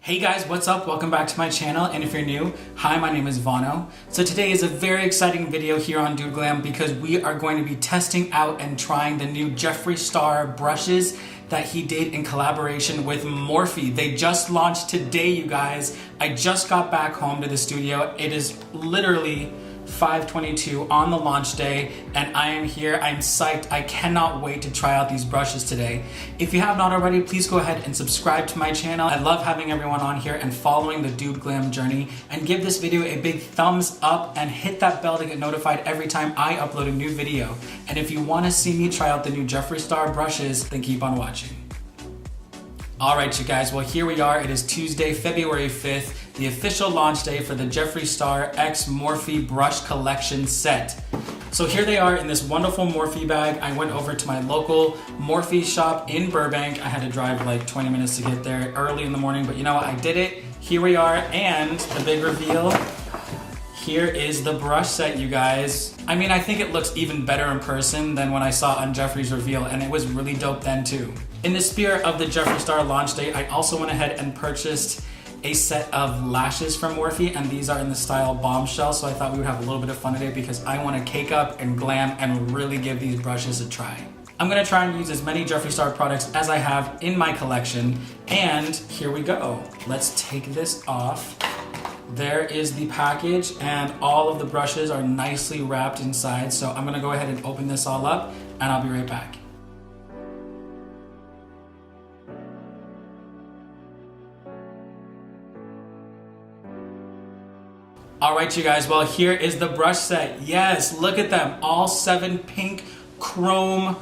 Hey guys, what's up? Welcome back to my channel, and if you're new, hi, my name is VANO. So today is a very exciting video here on DudeGlam because we are going to be testing out and trying the new Jeffree Star brushes that he did in collaboration with Morphe. They just launched today, you guys. I just got back home to the studio. It is literally 5:22 on the launch day, and I am here. I'm psyched. I cannot wait to try out these brushes today. If you have not already, please go ahead and subscribe to my channel. I love having everyone on here and following the DudeGlam journey, and give this video a big thumbs up and hit that bell to get notified every time I upload a new video. And if you want to see me try out the new Jeffree Star brushes, then keep on watching. All right, you guys, well, here we are. It is Tuesday, February 5th, the official launch day for the Jeffree Star X Morphe Brush Collection set. So here they are in this wonderful Morphe bag. I went over to my local Morphe shop in Burbank. I had to drive like 20 minutes to get there early in the morning, but you know what, I did it. Here we are, and the big reveal. Here is the brush set, you guys. I mean, I think it looks even better in person than when I saw on Jeffree's reveal, and it was really dope then too. In the spirit of the Jeffree Star launch day, I also went ahead and purchased a set of lashes from Morphe, and these are in the style Bombshell, so I thought we would have a little bit of fun today because I want to cake up and glam and really give these brushes a try. I'm gonna try and use as many Jeffree Star products as I have in my collection, and here we go. Let's take this off. There is the package, and all of the brushes are nicely wrapped inside, so I'm gonna go ahead and open this all up, and I'll be right back. All right, you guys, well, here is the brush set. Yes, look at them, all 7 pink chrome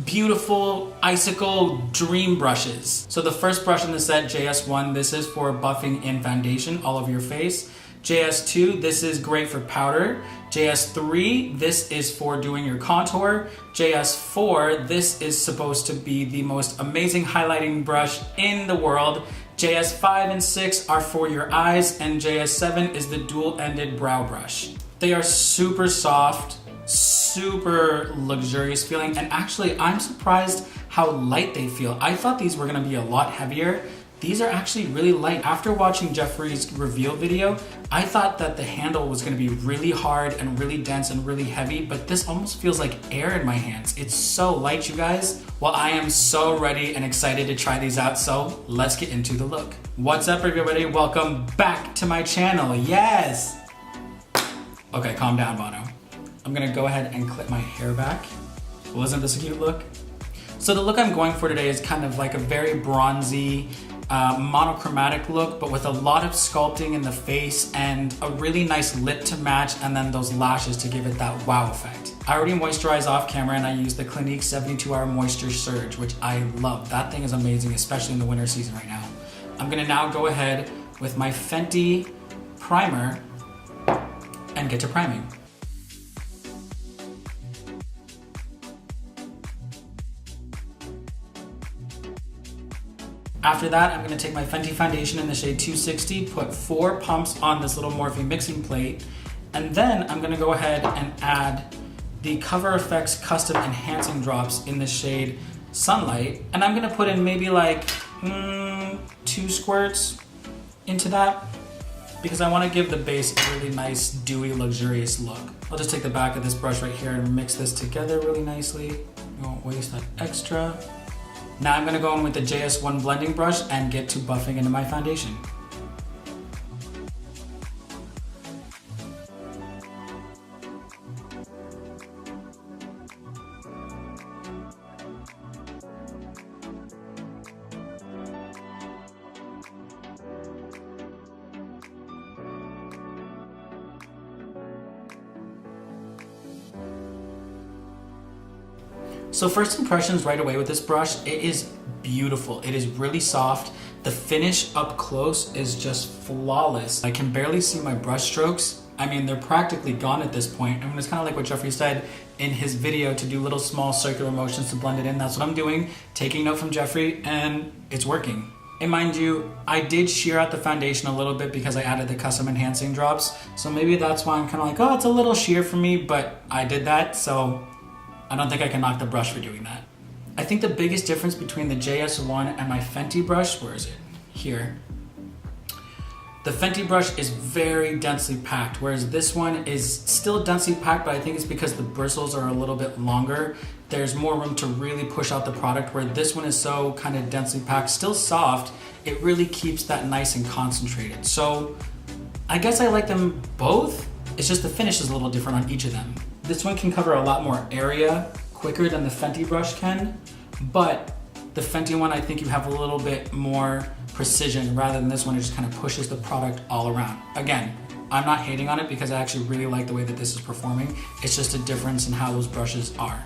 beautiful icicle dream brushes. So the first brush in the set, JS1, this is for buffing in foundation all over your face. JS2, this is great for powder. JS3, this is for doing your contour. JS4, this is supposed to be the most amazing highlighting brush in the world. JS5 and 6 are for your eyes, and JS7 is the dual-ended brow brush. They are super soft, super luxurious feeling, and actually I'm surprised how light they feel. I thought these were gonna be a lot heavier. These are actually really light. After watching Jeffree's reveal video, I thought that the handle was gonna be really hard and really dense and really heavy, but this almost feels like air in my hands. It's so light, you guys. Well, I am so ready and excited to try these out, so let's get into the look. What's up, everybody? Welcome back to my channel. Yes! Okay, calm down, VANO. I'm gonna go ahead and clip my hair back. Wasn't this a cute look? So the look I'm going for today is kind of like a very bronzy, monochromatic look, but with a lot of sculpting in the face and a really nice lip to match, and then those lashes to give it that wow effect. I already moisturized off camera, and I used the Clinique 72-Hour Moisture Surge, which I love. That thing is amazing, especially in the winter season right now. I'm gonna now go ahead with my Fenty primer and get to priming. After that, I'm gonna take my Fenty foundation in the shade 260, put 4 pumps on this little Morphe mixing plate, and then I'm gonna go ahead and add the Cover FX Custom Enhancing Drops in the shade Sunlight, and I'm gonna put in maybe like 2 squirts into that, because I wanna give the base a really nice, dewy, luxurious look. I'll just take the back of this brush right here and mix this together really nicely. You won't waste that extra. Now I'm gonna go in with the JS1 blending brush and get to buffing into my foundation. So first impressions right away with this brush, it is beautiful. It is really soft. The finish up close is just flawless. I can barely see my brush strokes. I mean, they're practically gone at this point. I mean, it's kind of like what Jeffree said in his video, to do little small circular motions to blend it in. That's what I'm doing, taking note from Jeffree, and it's working. And mind you, I did sheer out the foundation a little bit because I added the custom enhancing drops. So maybe that's why I'm kind of like, oh, it's a little sheer for me, but I did that, so I don't think I can knock the brush for doing that. I think the biggest difference between the JS1 and my Fenty brush, where is it? Here. The Fenty brush is very densely packed, whereas this one is still densely packed, but I think it's because the bristles are a little bit longer. There's more room to really push out the product, where this one is so kind of densely packed, still soft. It really keeps that nice and concentrated. So I guess I like them both. It's just the finish is a little different on each of them. This one can cover a lot more area quicker than the Fenty brush can, but the Fenty one, I think you have a little bit more precision rather than this one. It just kind of pushes the product all around. Again, I'm not hating on it because I actually really like the way that this is performing. It's just a difference in how those brushes are.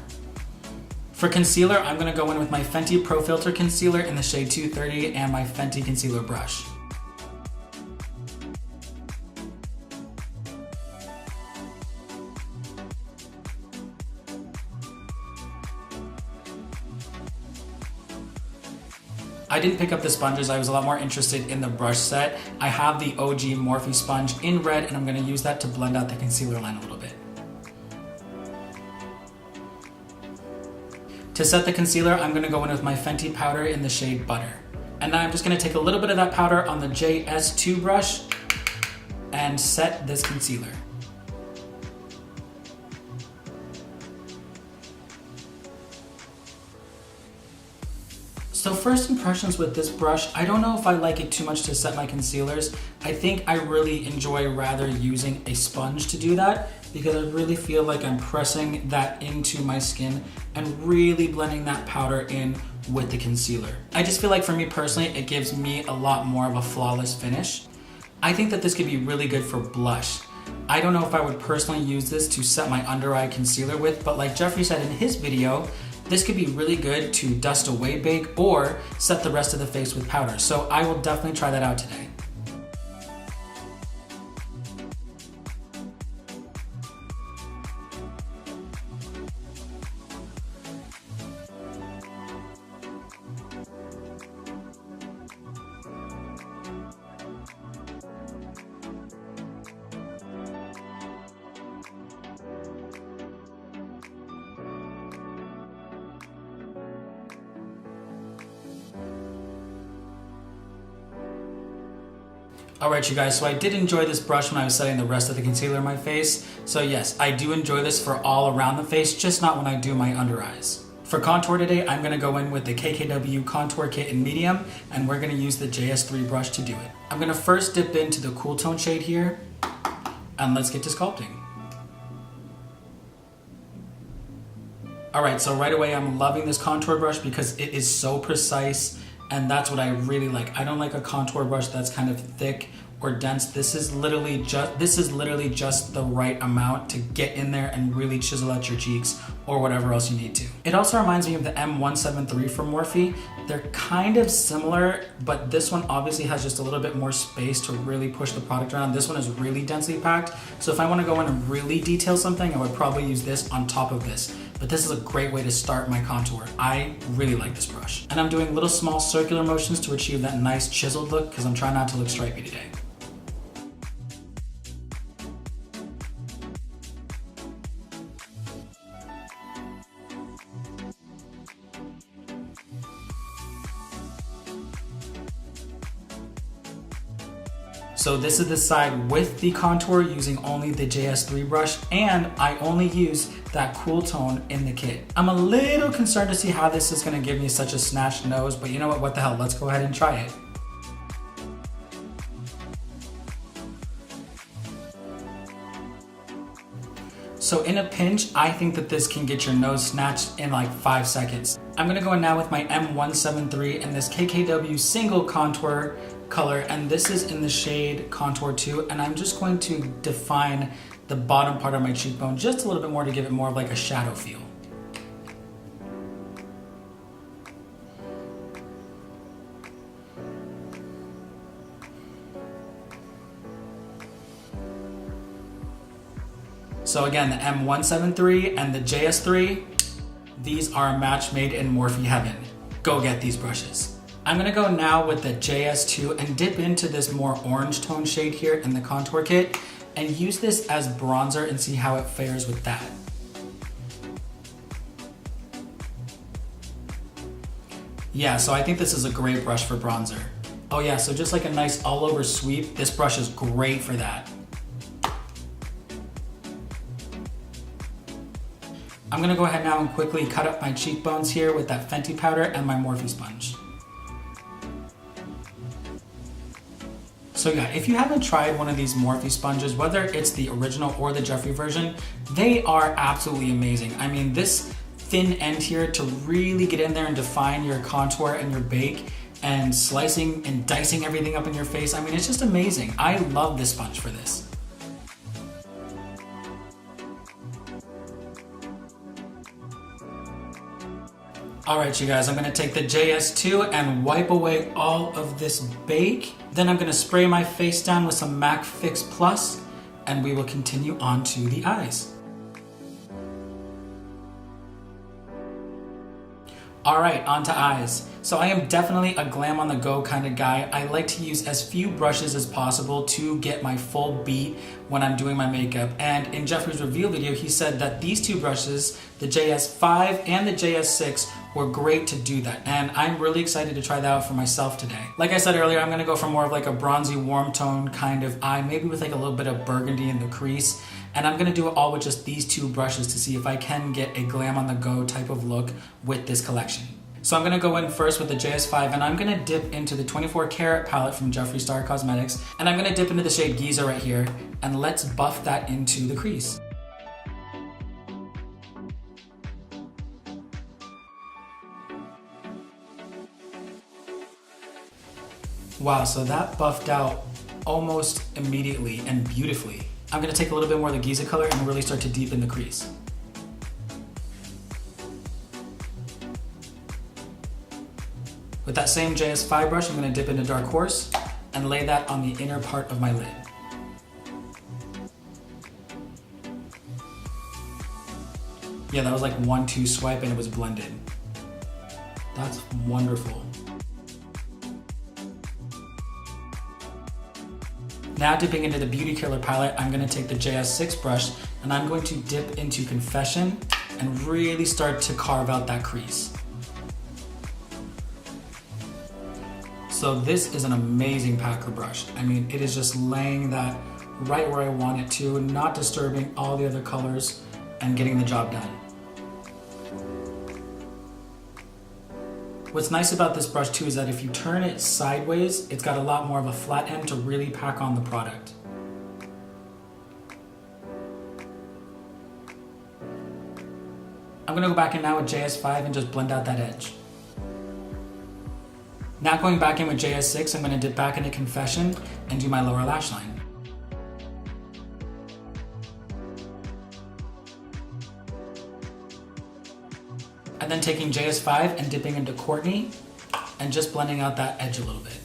For concealer, I'm gonna go in with my Fenty Pro Filter Concealer in the shade 230 and my Fenty Concealer Brush. I didn't pick up the sponges. I was a lot more interested in the brush set. I have the OG Morphe sponge in red, and I'm gonna use that to blend out the concealer line a little bit. To set the concealer, I'm gonna go in with my Fenty powder in the shade Butter. And now I'm just gonna take a little bit of that powder on the JS2 brush and set this concealer. So first impressions with this brush, I don't know if I like it too much to set my concealers. I think I really enjoy rather using a sponge to do that, because I really feel like I'm pressing that into my skin and really blending that powder in with the concealer. I just feel like for me personally, it gives me a lot more of a flawless finish. I think that this could be really good for blush. I don't know if I would personally use this to set my under eye concealer with, but like Jeffree said in his video, this could be really good to dust away bake or set the rest of the face with powder. So I will definitely try that out today. Alright you guys, so I did enjoy this brush when I was setting the rest of the concealer in my face. So yes, I do enjoy this for all around the face, just not when I do my under eyes. For contour today, I'm going to go in with the KKW Contour Kit in Medium, and we're going to use the JS3 brush to do it. I'm going to first dip into the cool tone shade here, and let's get to sculpting. Alright, so right away I'm loving this contour brush because it is so precise, and that's what I really like. I don't like a contour brush that's kind of thick or dense. This is literally just the right amount to get in there and really chisel out your cheeks or whatever else you need to. It also reminds me of the M173 from Morphe. They're kind of similar, but this one obviously has just a little bit more space to really push the product around. This one is really densely packed, so if I want to go in and really detail something, I would probably use this on top of this. But this is a great way to start my contour. I really like this brush. And I'm doing little small circular motions to achieve that nice chiseled look because I'm trying not to look stripey today. So this is the side with the contour using only the JS3 brush, and I only use that cool tone in the kit. I'm a little concerned to see how this is gonna give me such a snatched nose, but you know what the hell, let's go ahead and try it. So in a pinch, I think that this can get your nose snatched in like 5 seconds. I'm gonna go in now with my M173 and this KKW single contour color, and this is in the shade Contour 2, and I'm just going to define the bottom part of my cheekbone just a little bit more to give it more of like a shadow feel. So again, the M173 and the JS3, these are a match made in Morphe heaven. Go get these brushes. I'm gonna go now with the JS2 and dip into this more orange tone shade here in the contour kit and use this as bronzer and see how it fares with that. Yeah, so I think this is a great brush for bronzer. Oh yeah, so just like a nice all over sweep, this brush is great for that. I'm gonna go ahead now and quickly cut up my cheekbones here with that Fenty powder and my Morphe sponge. So yeah, if you haven't tried one of these Morphe sponges, whether it's the original or the Jeffree version, they are absolutely amazing. I mean, this thin end here to really get in there and define your contour and your bake and slicing and dicing everything up in your face. I mean, it's just amazing. I love this sponge for this. All right, you guys, I'm gonna take the JS2 and wipe away all of this bake. Then I'm gonna spray my face down with some MAC Fix Plus, and we will continue on to the eyes. All right, on to eyes. So I am definitely a glam on the go kind of guy. I like to use as few brushes as possible to get my full beat when I'm doing my makeup. And in Jeffree's reveal video, he said that these two brushes, the JS5 and the JS6, were great to do that. And I'm really excited to try that out for myself today. Like I said earlier, I'm gonna go for more of like a bronzy warm tone kind of eye, maybe with like a little bit of burgundy in the crease. And I'm gonna do it all with just these two brushes to see if I can get a glam on the go type of look with this collection. So I'm gonna go in first with the JS5, and I'm gonna dip into the 24 karat palette from Jeffree Star Cosmetics, and I'm gonna dip into the shade Giza right here, and let's buff that into the crease. Wow, so that buffed out almost immediately and beautifully. I'm gonna take a little bit more of the Giza color and really start to deepen the crease. With that same JS5 brush, I'm gonna dip into Dark Horse and lay that on the inner part of my lid. Yeah, that was like 1-2 swipe and it was blended. That's wonderful. Now dipping into the Beauty Killer palette, I'm gonna take the JS6 brush and I'm going to dip into Confession and really start to carve out that crease. So this is an amazing packer brush. I mean, it is just laying that right where I want it to, not disturbing all the other colors and getting the job done. What's nice about this brush too is that if you turn it sideways, it's got a lot more of a flat end to really pack on the product. I'm gonna go back in now with JS5 and just blend out that edge. Now going back in with JS6, I'm gonna dip back into Confession and do my lower lash line. And then taking JS5 and dipping into Courtney and just blending out that edge a little bit.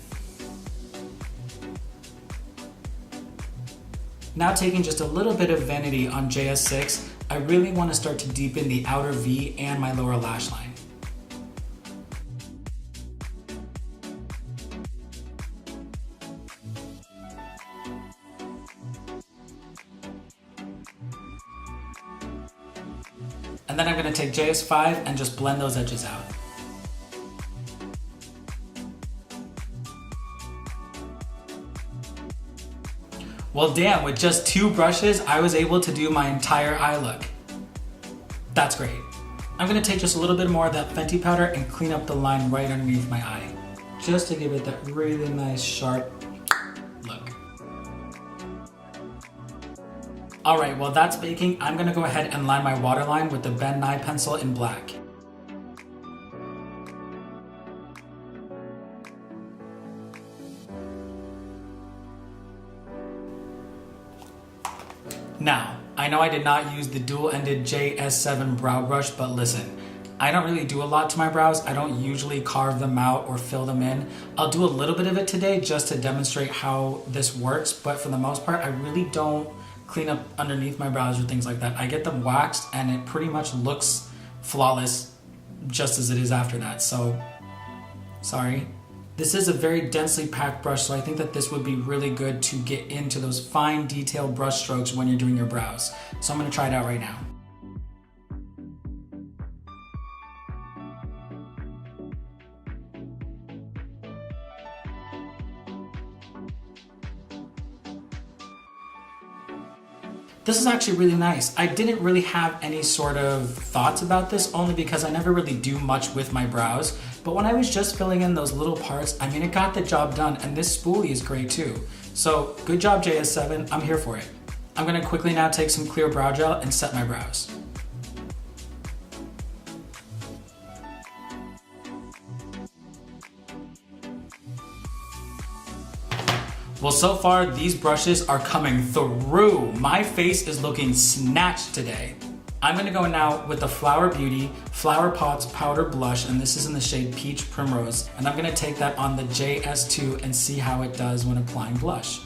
Now taking just a little bit of Vanity on JS6, I really want to start to deepen the outer V and my lower lash line. And then I'm gonna take JS5 and just blend those edges out. Well damn, with just 2 brushes, I was able to do my entire eye look. That's great. I'm gonna take just a little bit more of that Fenty powder and clean up the line right underneath my eye, just to give it that really nice sharp look. All right, while that's baking, I'm gonna go ahead and line my waterline with the Nye Pencil in Black. Now, I know I did not use the dual-ended JS7 brow brush, but listen, I don't really do a lot to my brows. I don't usually carve them out or fill them in. I'll do a little bit of it today just to demonstrate how this works, but for the most part, I really don't clean up underneath my brows or things like that. I get them waxed and it pretty much looks flawless just as it is after that. So, sorry. This is a very densely packed brush, so I think that this would be really good to get into those fine detailed brush strokes when you're doing your brows. So I'm gonna try it out right now. This is actually really nice. I didn't really have any sort of thoughts about this only because I never really do much with my brows. But when I was just filling in those little parts, I mean, it got the job done, and this spoolie is great too. So good job, JS7, I'm here for it. I'm gonna quickly now take some clear brow gel and set my brows. Well, so far, these brushes are coming through. My face is looking snatched today. I'm gonna go now with the Flower Beauty Flower Pots Powder Blush, and this is in the shade Peach Primrose. And I'm gonna take that on the JS2 and see how it does when applying blush.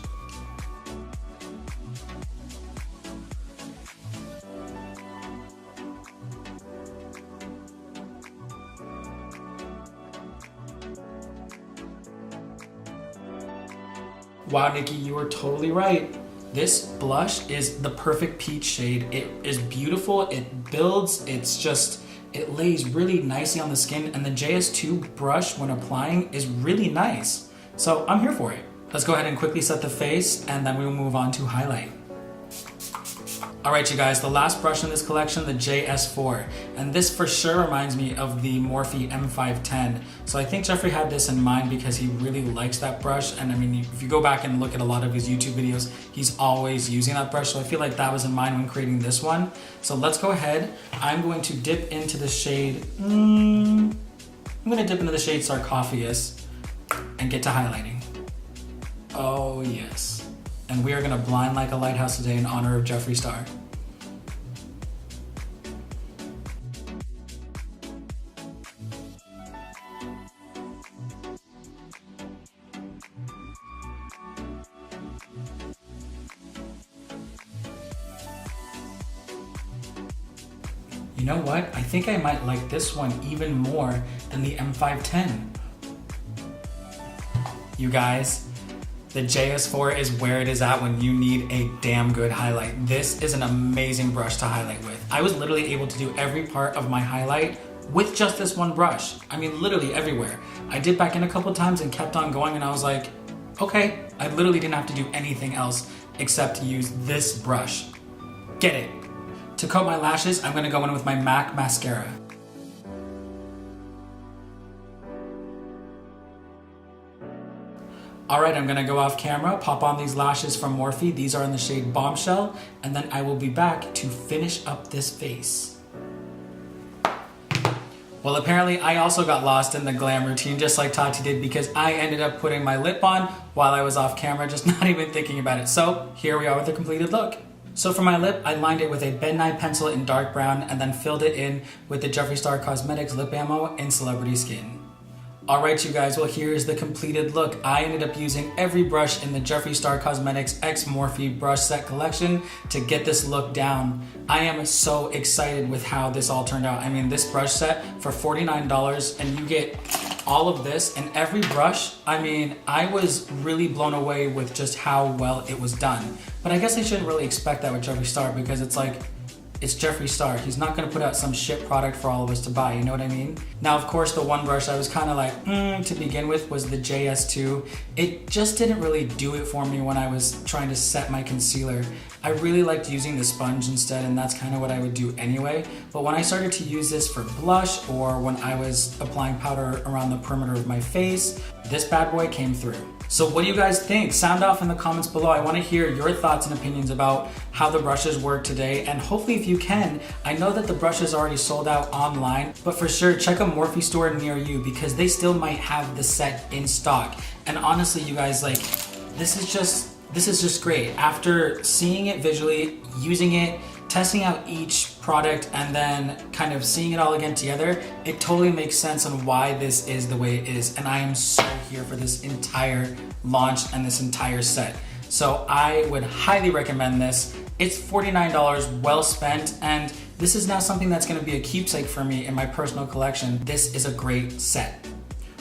Wow, Nikki, you were totally right. This blush is the perfect peach shade. It is beautiful, it builds, it lays really nicely on the skin, and the JS2 brush when applying is really nice. So I'm here for it. Let's go ahead and quickly set the face, and then we will move on to highlight. All right, you guys, the last brush in this collection, the JS4. And this for sure reminds me of the Morphe M510. So I think Jeffree had this in mind because he really likes that brush. And I mean, if you go back and look at a lot of his YouTube videos, he's always using that brush. So I feel like that was in mind when creating this one. So let's go ahead. I'm going to dip into the shade, Sarcophagus and get to highlighting. Oh yes. And we are gonna blind like a lighthouse today in honor of Jeffree Star. You know what? I think I might like this one even more than the M510. You guys, the JS4 is where it is at when you need a damn good highlight. This is an amazing brush to highlight with. I was literally able to do every part of my highlight with just this one brush. I mean, literally everywhere. I did back in a couple times and kept on going, and I was like, okay, I literally didn't have to do anything else except to use this brush. Get it? To coat my lashes, I'm gonna go in with my MAC mascara. All right, I'm gonna go off camera, pop on these lashes from Morphe. These are in the shade Bombshell, and then I will be back to finish up this face. Well, apparently I also got lost in the glam routine just like Tati did because I ended up putting my lip on while I was off camera, just not even thinking about it. So here we are with the completed look. So for my lip, I lined it with a Nye Pencil in dark brown and then filled it in with the Jeffree Star Cosmetics Lip Ammo in Celebrity Skin. All right, you guys, well, here's the completed look. I ended up using every brush in the Jeffree Star Cosmetics X Morphe brush set collection to get this look down. I am so excited with how this all turned out. I mean, this brush set for $49 and you get all of this and every brush. I mean, I was really blown away with just how well it was done. But I guess I shouldn't really expect that with Jeffree Star because it's like, it's Jeffree Star. He's not gonna put out some shit product for all of us to buy, you know what I mean? Now, of course, the one brush I was kind of like, to begin with was the JS2. It just didn't really do it for me when I was trying to set my concealer. I really liked using the sponge instead, and that's kind of what I would do anyway. But when I started to use this for blush or when I was applying powder around the perimeter of my face, this bad boy came through. So what do you guys think? Sound off in the comments below. I want to hear your thoughts and opinions about how the brushes work today. And hopefully if you can, I know that the brush is already sold out online, but for sure check a Morphe store near you because they still might have the set in stock. And honestly, you guys, like, this is just great. After seeing it visually, using it, testing out each product, and then kind of seeing it all again together, it totally makes sense on why this is the way it is. And I am so here for this entire launch and this entire set. So I would highly recommend this. It's $49 well spent, and this is now something that's gonna be a keepsake for me in my personal collection. This is a great set.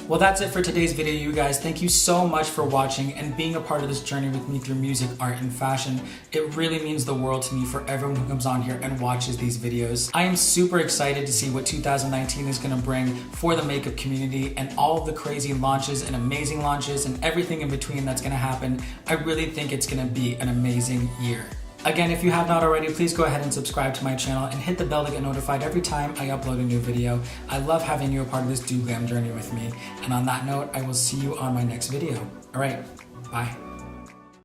Well, that's it for today's video, you guys. Thank you so much for watching and being a part of this journey with me through music, art, and fashion. It really means the world to me for everyone who comes on here and watches these videos. I am super excited to see what 2019 is gonna bring for the makeup community and all of the crazy launches and amazing launches and everything in between that's gonna happen. I really think it's gonna be an amazing year. Again, if you have not already, please go ahead and subscribe to my channel and hit the bell to get notified every time I upload a new video. I love having you a part of this DudeGlam journey with me. And on that note, I will see you on my next video. All right, bye.